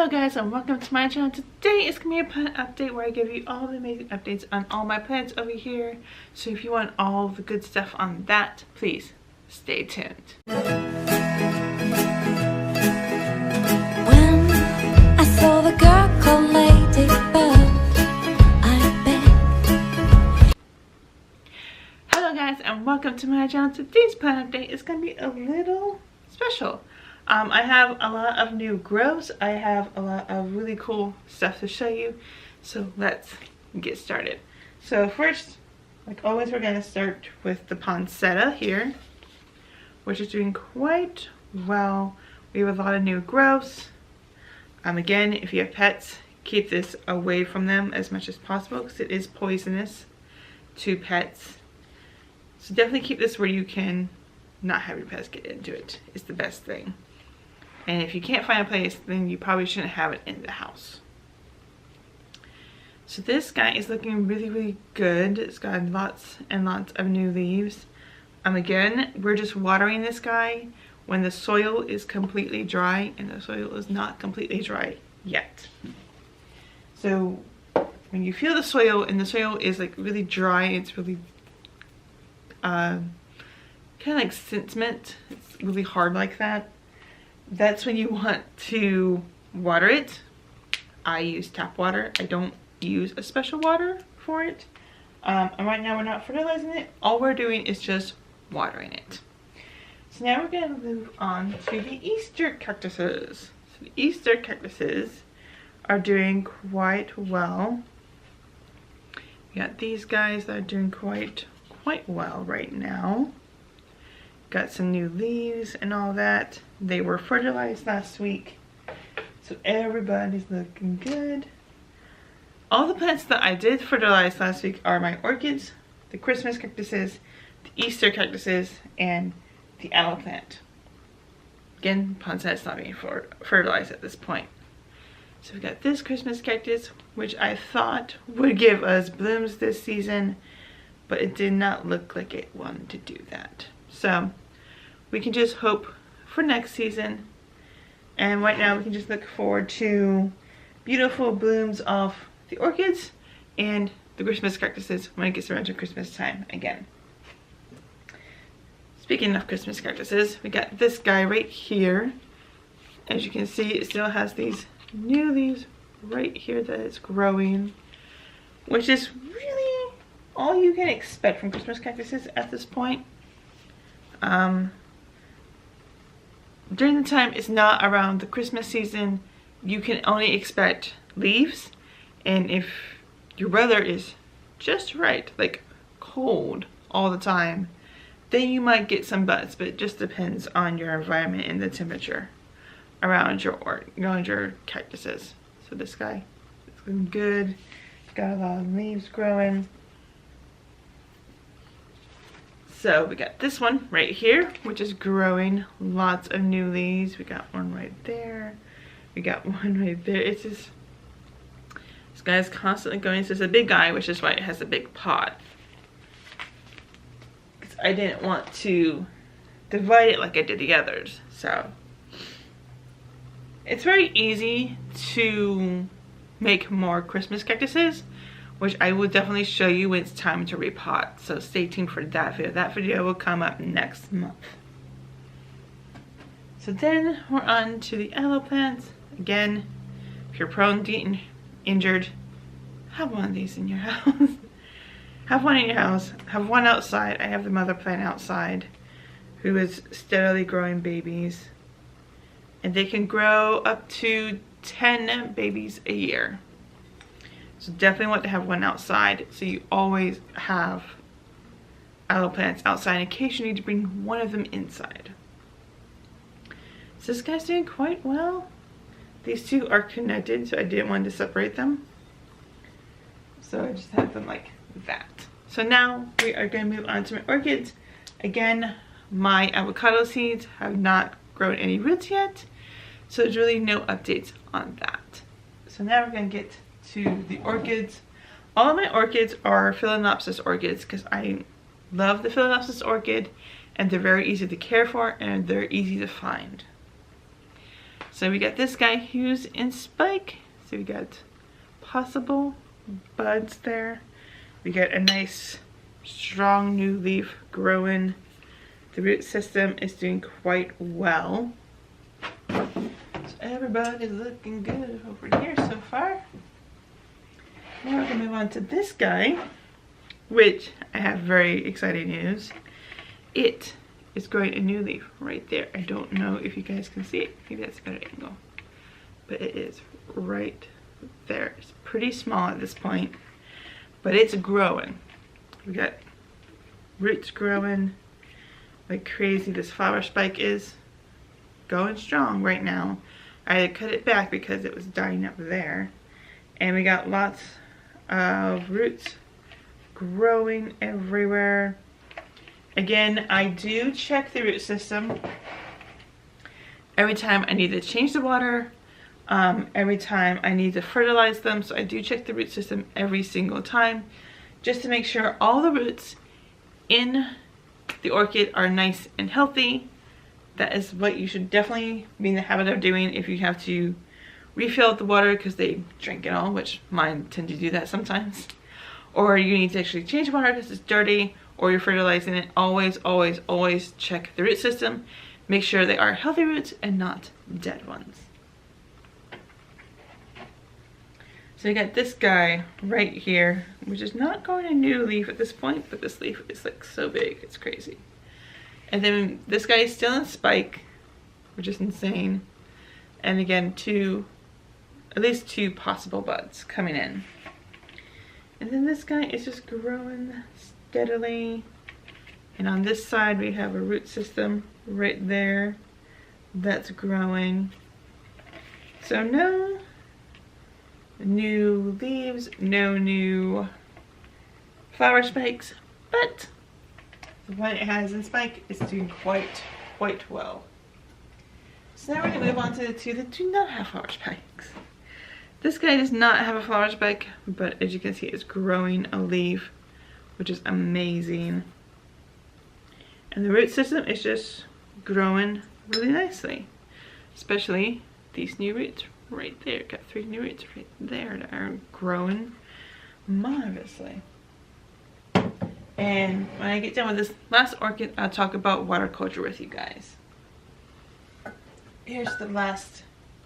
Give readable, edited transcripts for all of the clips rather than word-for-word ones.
Hello guys and welcome to my channel. Today is going to be a plant update where I give you all the amazing updates on all my plants over here. So if you want all the good stuff on that, please stay tuned. When I saw the girl called Ladybird, I bet. Hello guys and welcome to my channel. Today's plant update is going to be a little special. I have a lot of new growths. I have a lot of really cool stuff to show you. So let's get started. So first, like always, we're going to start with the poinsettia here, which is doing quite well. We have a lot of new growths. Again, if you have pets, keep this away from them as much as possible because it is poisonous to pets. So definitely keep this where you can not have your pets get into it. It's the best thing. And if you can't find a place, then you probably shouldn't have it in the house. So this guy is looking really good. It's got lots and lots of new leaves. Again, we're just watering this guy when the soil is completely dry, and the soil is not completely dry yet. So when you feel the soil and the soil is like really dry, it's really kind of like cement. It's really hard like that. That's when you want to water it. I use tap water. I don't use a special water for it. And right now we're not fertilizing it. All we're doing is just watering it. So now we're going to move on to the Easter cactuses. So the Easter cactuses are doing quite well. We got these guys that are doing quite well right now. Got some new leaves and all that. They were fertilized last week, so everybody's looking good. All the plants that I did fertilize last week are my orchids, the Christmas cactuses, the Easter cactuses, and the aloe plant. Again, poinsettia's not being fertilized at this point. So we got this Christmas cactus, which I thought would give us blooms this season, but it did not look like it wanted to do that. So we can just hope for next season. And right now we can just look forward to beautiful blooms of the orchids and the Christmas cactuses when it gets around to Christmas time again. Speaking of Christmas cactuses, we got this guy right here. As you can see, it still has these new leaves right here that it's growing, which is really all you can expect from Christmas cactuses at this point. During the time it's not around the Christmas season, you can only expect leaves, and if your weather is just right, like cold all the time, then you might get some buds, but it just depends on your environment and the temperature around your cactuses. So this guy is looking good. It's got a lot of leaves growing. So we got this one right here, which is growing lots of new leaves. We got one right there. We got one right there. It's just, this guy's constantly going. This is a big guy, which is why it has a big pot. Because I didn't want to divide it like I did the others. So it's very easy to make more Christmas cactuses, which I will definitely show you when it's time to repot. So stay tuned for that video. That video will come up next month. So then we're on to the aloe plants. Again, if you're prone to getting injured, have one of these in your house. Have one in your house. Have one outside. I have the mother plant outside who is steadily growing babies. And they can grow up to 10 babies a year. So definitely want to have one outside, so you always have aloe plants outside in case you need to bring one of them inside. So this guy's doing quite well. These two are connected, so I didn't want to separate them. So I just have them like that. So now we are going to move on to my orchids. Again, my avocado seeds have not grown any roots yet, so there's really no updates on that. So now we're going to get to the orchids. All of my orchids are Phalaenopsis orchids because I love the Phalaenopsis orchid, and they're very easy to care for and they're easy to find. So we got this guy who's in spike. So we got possible buds there. We got a nice strong new leaf growing. The root system is doing quite well. So everybody's looking good over here so far. Now we're gonna move on to this guy, which I have very exciting news. It is growing a new leaf right there. I don't know if you guys can see it. Maybe that's a better angle. But it is right there. It's pretty small at this point, but it's growing. We got roots growing like crazy. This flower spike is going strong right now. I had to cut it back because it was dying up there. And we got lots of roots growing everywhere. Again, I do check the root system every time I need to change the water, every time I need to fertilize them. So I do check the root system every single time just to make sure all the roots in the orchid are nice and healthy. That is what you should definitely be in the habit of doing if you have to refill the water because they drink it all, which mine tend to do that sometimes. Or you need to actually change the water because it's dirty, or you're fertilizing it. Always, always, always check the root system. Make sure they are healthy roots and not dead ones. So you got this guy right here, which is not going a new leaf at this point, but this leaf is like so big, it's crazy. And then this guy is still in spike, which is insane. And again, at least two possible buds coming in. And then this guy is just growing steadily. And on this side, we have a root system right there that's growing. So no new leaves, no new flower spikes, but the one it has in spike is doing quite well. So now we're going to move on to the two that do not have flower spikes. This guy does not have a flower spike, but as you can see, it's growing a leaf, which is amazing. And the root system is just growing really nicely, especially these new roots right there. Got 3 new roots right there that are growing marvelously. And when I get done with this last orchid, I'll talk about water culture with you guys. Here's the last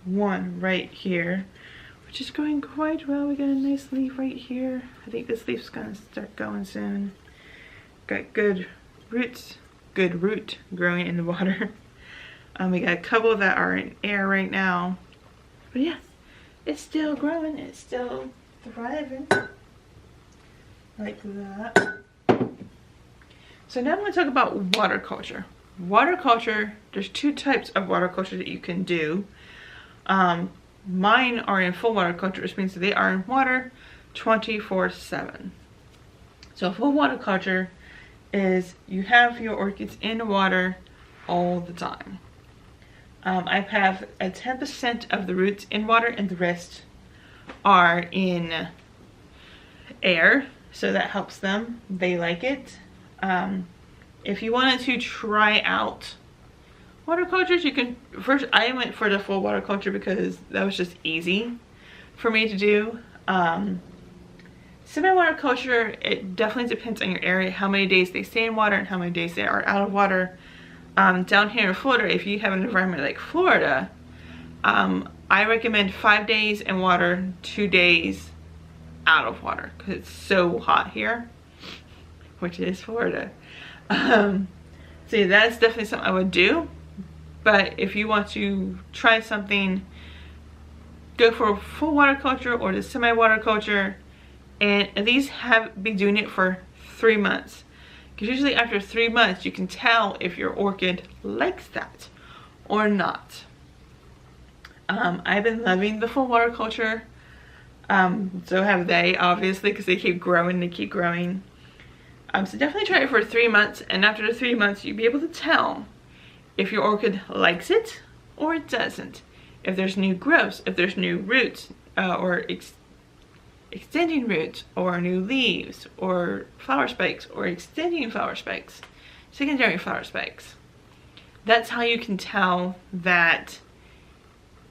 one right here, which is going quite well. We got a nice leaf right here. I think this leaf's gonna start going soon. Got good roots, good root growing in the water. We got a couple that are in air right now. But yeah, it's still growing, it's still thriving. Like that. So now I'm going to talk about water culture. Water culture, there's 2 types of water culture that you can do. Mine are in full water culture, which means that they are in water 24/7. So full water culture is you have your orchids in water all the time. I have a 10% of the roots in water and the rest are in air, so that helps them. They like it. If you wanted to try out water cultures, you can first. I went for the full water culture because that was just easy for me to do. Semi-water culture, it definitely depends on your area, how many days they stay in water and how many days they are out of water. Down here in Florida, if you have an environment like Florida, I recommend 5 days in water, 2 days out of water because it's so hot here, which is Florida. So yeah, that's definitely something I would do. But if you want to try something, go for full water culture or the semi-water culture, and at least be doing it for 3 months. Because usually after 3 months, you can tell if your orchid likes that or not. I've been loving the full water culture. So have they, obviously, because they keep growing, they keep growing. So definitely try it for 3 months, and after the 3 months, you'll be able to tell if your orchid likes it or it doesn't. If there's new growths, if there's new roots, or extending roots, or new leaves, or flower spikes, or extending flower spikes, secondary flower spikes. That's how you can tell that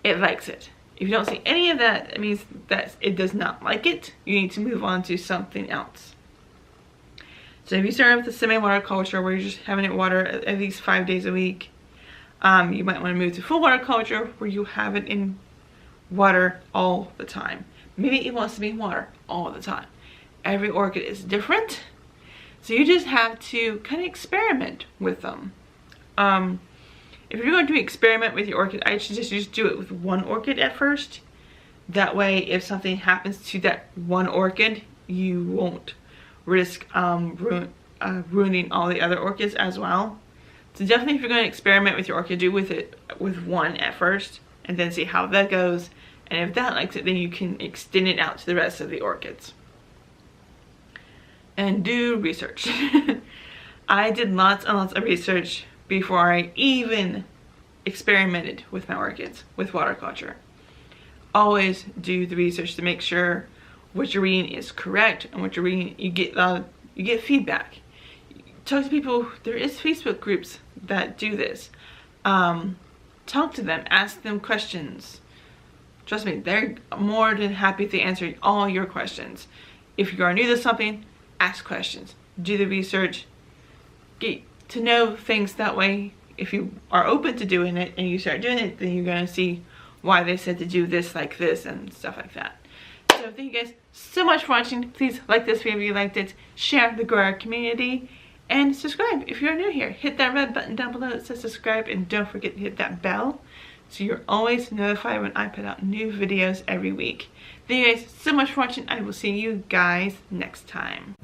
it likes it. If you don't see any of that, it means that it does not like it. You need to move on to something else. So if you start with the semi-water culture where you're just having it water at least 5 days a week, you might want to move to full water culture where you have it in water all the time. Maybe it wants to be in water all the time. Every orchid is different, so you just have to kind of experiment with them. If you're going to experiment with your orchid, I should just do it with one orchid at first. That way, if something happens to that one orchid, you won't risk ruining all the other orchids as well. So definitely, if you're going to experiment with your orchid, do it with one at first, and then see how that goes. And if that likes it, then you can extend it out to the rest of the orchids. And do research. I did lots and lots of research before I even experimented with my orchids with water culture. Always do the research to make sure what you're reading is correct, and what you're reading, you get feedback. Talk to people. There is Facebook groups that do this. Talk to them, ask them questions. Trust me, they're more than happy to answer all your questions. If you are new to something, ask questions, do the research, get to know things. That way, if you are open to doing it and you start doing it, then you're going to see why they said to do this like this and stuff like that. So thank you guys so much for watching. Please like this video if you liked it, share the grower community, and subscribe if you're new here. Hit that red button down below that says subscribe, and don't forget to hit that bell so you're always notified when I put out new videos every week. Thank you guys so much for watching. I will see you guys next time.